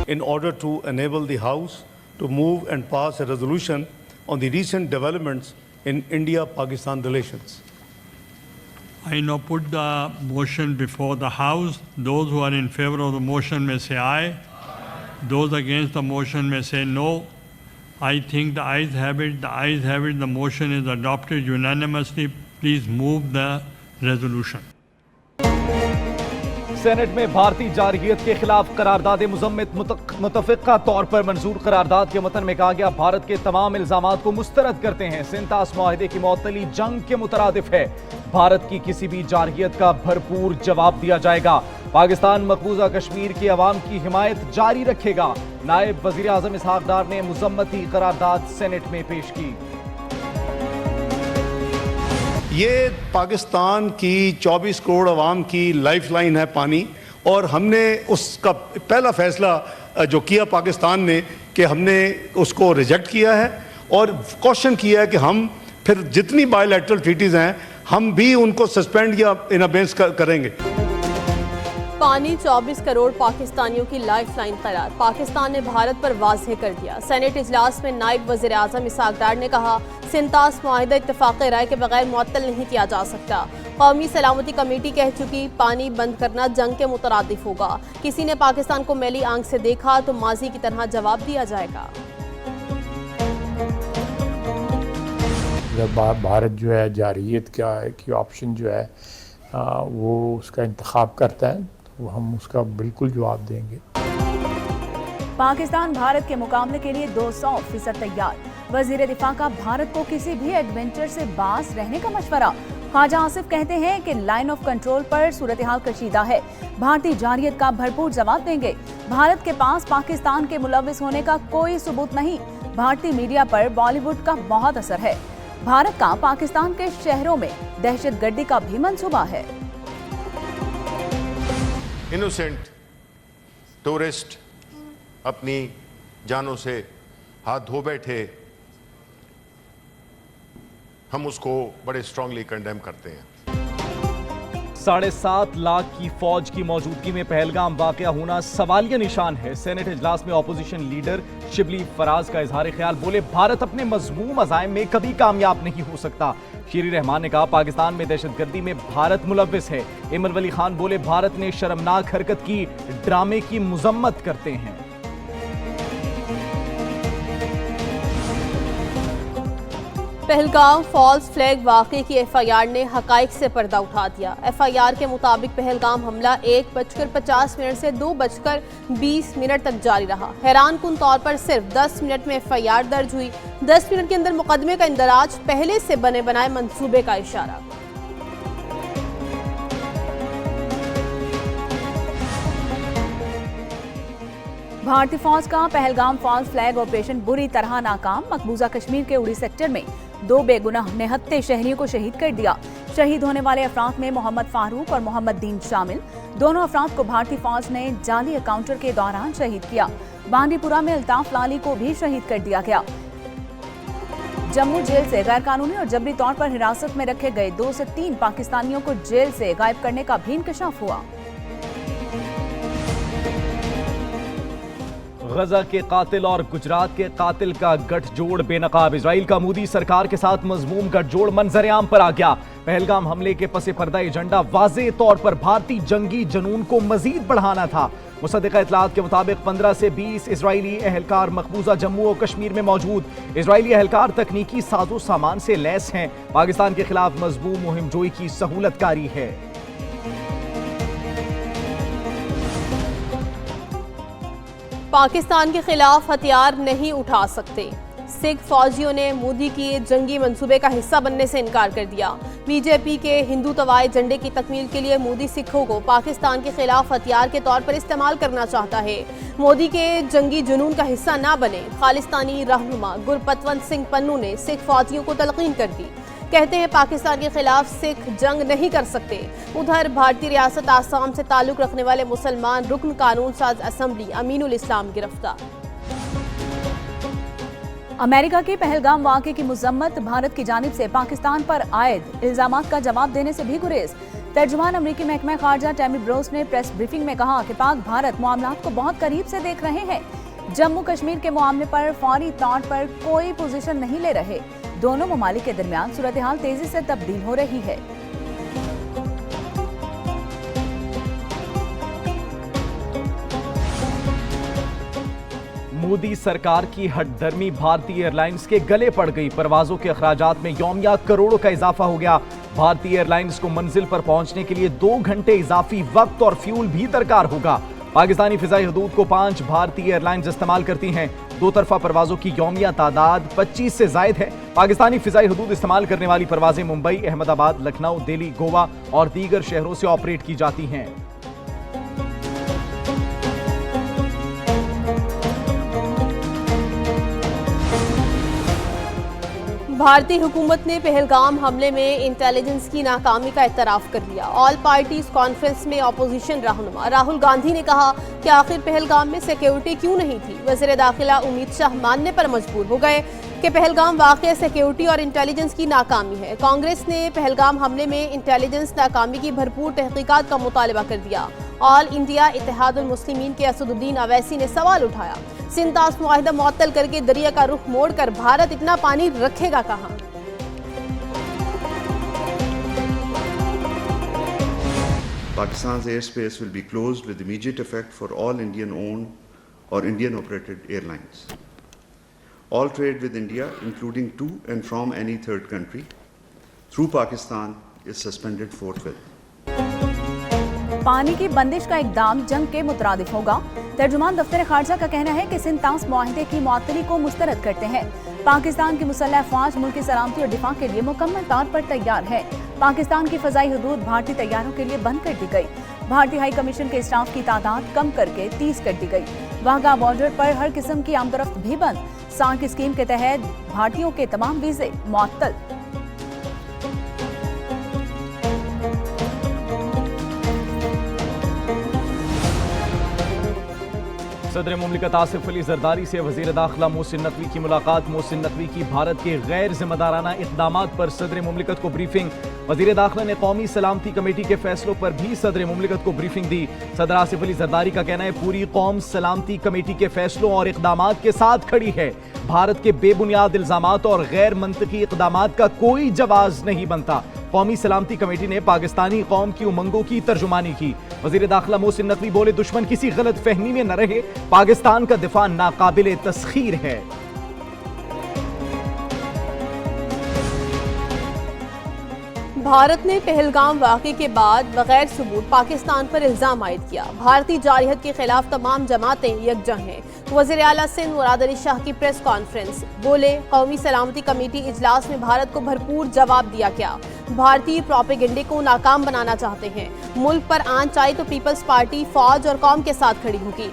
in order to enable the House to move and pass a resolution on the recent developments in India-Pakistan relations. I now put the motion before the House. Those who are in favor of the motion may say aye. Those against the motion may say no. I think the ayes have it. The ayes have it. The motion is adopted unanimously. Please move the resolution. Senate में भारतीय जारहियत के खिलाफ करारदाद मुज़म्मित मुतफ़िक़ा तौर पर मंजूर करारदाद के मतन में कहा गया भारत के तमाम इल्ज़ामात को मुस्तरद करते हैं। सिंतास मुआहिदे की मुअत्तली जंग के मुतरादिफ है। भारत की किसी भी जारहियत का भरपूर जवाब दिया जाएगा। पाकिस्तान मकबूजा कश्मीर की अवाम की हिमायत जारी रखेगा। नायब वज़ीर आज़म इसहाक़ डार ने मुज़म्मती करारदाद सेनेट में पेश की। ये पाकिस्तान की 24 करोड़ अवाम की लाइफलाइन है पानी, और हमने उसका पहला फैसला जो किया पाकिस्तान ने कि हमने उसको रिजेक्ट किया है और क्वेश्चन किया है कि हम फिर जितनी बायलैटरल ट्रीटीज़ हैं हम भी उनको सस्पेंड या इन अबेंस करेंगे। पानी 24 करोड़ पाकिस्तानियों की लाइफलाइन करार पाकिस्तान ने भारत पर वाज़ेह कर दिया। सेनेट इजलास में नायब वज़ीर आज़म इसहाक़ डार ने कहा सिंतास मुआहिदा इत्तफ़ाक़ राय के बगैर मुअत्तल नहीं किया जा सकता। कौमी सलामती कमेटी कह चुकी पानी बंद करना जंग के मुतरादिफ होगा। किसी ने पाकिस्तान को मैली आंख से देखा तो माजी की तरह जवाब दिया जाएगा। जब भारत जो है जारहियत की ऑप्शन जो है वो उसका इंतखाब करता है तो हम उसका बिल्कुल जवाब देंगे। पाकिस्तान भारत के मुकाबले के लिए 200% तैयार। वजीर दिफा का भारत को किसी भी एडवेंचर से बाज रहने का मशवरा। ख्वाजा आसिफ कहते हैं कि लाइन ऑफ कंट्रोल पर सूरत हाल कशीदा है। भारतीय जारहियत का भरपूर जवाब देंगे। भारत के पास पाकिस्तान के मुलविस होने का कोई सबूत नहीं। भारतीय मीडिया पर बॉलीवुड का बहुत असर है। भारत का पाकिस्तान के शहरों में दहशतगर्दी का भी मंसूबा है। इनोसेंट टूरिस्ट अपनी जानों से हाथ धो बैठे, हम उसको बड़े स्ट्रांगली कंडेम करते हैं। 7.5 लाख की फौज की मौजूदगी में पहलगाम वाकया होना सवालिया निशान है। सेनेट इजलास में ऑपोजिशन लीडर शिबली फराज का इजहार ख्याल, बोले भारत अपने मजमूम अज़ाइम में कभी कामयाब नहीं हो सकता। शीरी रहमान ने कहा पाकिस्तान में दहशतगर्दी में भारत मुलव्विस है। इमर वली खान बोले भारत ने शर्मनाक हरकत की, ड्रामे की मुजम्मत करते हैं। पहलगाम फॉल्स फ्लैग वाक़े की FIR ने हकाइक से पर्दा उठा दिया। FIR के मुताबिक पहलगाम हमला 1:50 से 2:20 तक जारी रहा। हैरानकुन तौर पर सिर्फ 10 मिनट में FIR दर्ज हुई। 10 मिनट के अंदर मुकदमे का इंदराज, पहले से बने बनाए मंसूबे का इशारा। भारतीय फौज का पहलगाम फॉल्स फ्लैग ऑपरेशन बुरी तरह नाकाम। मकबूजा कश्मीर के उड़ी सेक्टर में 2 बेगुनाह निहत्ते शहरियों को शहीद कर दिया। शहीद होने वाले अफराद में मोहम्मद फारूक और मोहम्मद दीन शामिल। दोनों अफराद को भारतीय फौज ने जाली एनकाउंटर के दौरान शहीद किया। बांडीपुरा में अल्ताफ लाली को भी शहीद कर दिया गया। जम्मू जेल से गैर कानूनी और जबरी तौर पर हिरासत में रखे गए 2 से 3 पाकिस्तानियों को जेल से गायब करने का भी इंकशाफ हुआ। गजा के कातिल और गुजरात के कातिल का गठजोड़ बेनकाब। इजराइल का मोदी सरकार के साथ मजमूम गठजोड़ मंजर-ए-आम पर आ गया। पहलगाम हमले के पसे पर्दा एजेंडा वाज़ेह तौर पर भारतीय जंगी जनून को मजीद बढ़ाना था। मुसद्दिका इतलात के मुताबिक 15 से 20 इजरायली एहलकार मकबूजा जम्मू और कश्मीर में मौजूद। इजरायली एहलकार तकनीकी साजो सामान से लैस हैं। पाकिस्तान के खिलाफ मजमूम मुहिमजोई की सहूलतकारी है। पाकिस्तान के खिलाफ हथियार नहीं उठा सकते। सिख फौजियों ने मोदी की जंगी मंसूबे का हिस्सा बनने से इनकार कर दिया। बीजेपी के हिंदुत्ववादी एजेंडे की तकमील के लिए मोदी सिखों को पाकिस्तान के खिलाफ हथियार के तौर पर इस्तेमाल करना चाहता है। मोदी के जंगी जुनून का हिस्सा ना बने, खालिस्तानी रहनुमा गुरपतवंत सिंह पन्नू ने सिख फौजियों को तलकीन कर दी। कहते हैं पाकिस्तान के खिलाफ सिख जंग नहीं कर सकते। उधर भारतीय रियासत आसाम से ताल्लुक रखने वाले मुसलमान रुकन कानून साज असम्बली अमीनुल इस्लाम गिरफ्तार। अमेरिका के पहलगाम वाक़े की मुज़म्मत। भारत की जानिब से पाकिस्तान पर आयद इल्जामात का जवाब देने से भी गुरेज। तर्जुमान अमरीकी महकमा खारजा टैमी ब्रोस ने प्रेस ब्रीफिंग में कहा कि पाक भारत मामलात को बहुत करीब से देख रहे हैं। जम्मू कश्मीर के मामले पर फौरी तौर पर कोई पोजीशन नहीं ले रहे। दोनों ममालिक के दरमियान सूरत हाल तेजी से तब्दील हो रही है। मोदी सरकार की हठधर्मी भारतीय एयरलाइंस के गले पड़ गई। परवाजों के अखराजात में यौमिया करोड़ों का इजाफा हो गया। भारतीय एयरलाइंस को मंजिल पर पहुंचने के लिए 2 घंटे इजाफी वक्त और फ्यूल भी दरकार होगा। पाकिस्तानी फिजाई हदूद को 5 भारतीय एयरलाइंस इस्तेमाल करती हैं। 2 तरफा परवाजों की यौमिया तादाद 25 से जायद है। पाकिस्तानी फिजाई हदूद इस्तेमाल करने वाली परवाजें मुंबई, अहमदाबाद, लखनऊ, दिल्ली, गोवा और दीगर शहरों से ऑपरेट की जाती हैं। भारतीय हुकूमत ने पहलगाम हमले में इंटेलिजेंस की नाकामी का इतराफ कर लिया। ऑल पार्टीज कॉन्फ्रेंस में अपोजिशन रहनुमा राहुल गांधी ने कहा कि आखिर पहलगाम में सिक्योरिटी क्यों नहीं थी। वज़ीर दाखिला उम्मीद शाह मानने पर मजबूर हो गए कि पहलगाम वाक़ई सिक्योरिटी और इंटेलिजेंस की नाकामी है। कांग्रेस ने पहलगाम हमले में इंटेलिजेंस नाकामी की भरपूर तहकीकात का मुतालबा कर दिया। ऑल इंडिया इत्तेहादुल मुस्लिमीन के असदुद्दीन अवैसी ने सवाल उठाया, सिंध ताश मुआहिदा मुअत्तल करके दरिया का रुख मोड़कर भारत इतना पानी रखेगा कहां? Pakistan's airspace will be closed with immediate effect for all Indian-owned or Indian-operated airlines. All trade with India, including to and from any third country, through Pakistan is suspended forthwith. पानी की बंदिश का इकदाम जंग के मुतरादिफ होगा। तर्जुमान दफ्तर खारजा का कहना है कि सिंध ताश मुआहिदे की मुअत्तली को मुस्तरद करते हैं। पाकिस्तान की मुसल्लह अफवाज मुल्क की सलामती और दिफा के लिए मुकम्मल तौर पर तैयार है। पाकिस्तान की फजाई हदूद भारतीय तैयारों के लिए बंद कर दी गई। भारतीय हाई कमीशन के स्टाफ की तादाद कम करके 30 कर दी गई। वाघा बॉर्डर पर हर किस्म की आमदरफ्त भी बंद। सार्क स्कीम के तहत भारतीयों के तमाम वीजे मुअत्तल। सदर मुमलिकत आसिफ अली जरदारी से वजीर दाखिला मोहसिन नकवी की मुलाकात। मोहसिन नकवी की भारत के गैर जिम्मेदाराना इक़दामात पर सदर मुमलिकत को ब्रीफिंग। वजीर दाखिला ने कौमी सलामती कमेटी के फैसलों पर भी सदर मुमलिकत को ब्रीफिंग दी। सदर आसिफ अली जरदारी का कहना है पूरी कौम सलामती कमेटी के फैसलों और इक़दामात के साथ खड़ी है। भारत के बेबुनियाद इल्जामात और गैर मंतकी इक़दामात का कोई जवाब नहीं बनता। कौमी सलामती कमेटी ने पाकिस्तानी कौम की उमंगों की तर्जुमानी की। वजीर दाखिला मोहसिन नकवी बोले, दुश्मन किसी गलत फहमी में न रहे, पाकिस्तान का दिफा नाकाबिले तस्खीर है। भारत ने पहलगाम वाक़े के बाद बगैर सबूत पाकिस्तान पर इल्जाम आयद किया। भारतीय जारहियत के खिलाफ तमाम जमातें यकजह हैं। वज़ीर आला सिंध मुराद अली शाह की प्रेस कॉन्फ्रेंस, बोले कौमी सलामती कमेटी इजलास में भारत को भरपूर जवाब दिया गया। भारतीय प्रोपेगेंडे को नाकाम बनाना चाहते हैं। मुल्क पर आंच आई तो पीपल्स पार्टी फौज और कौम के साथ खड़ी होगी।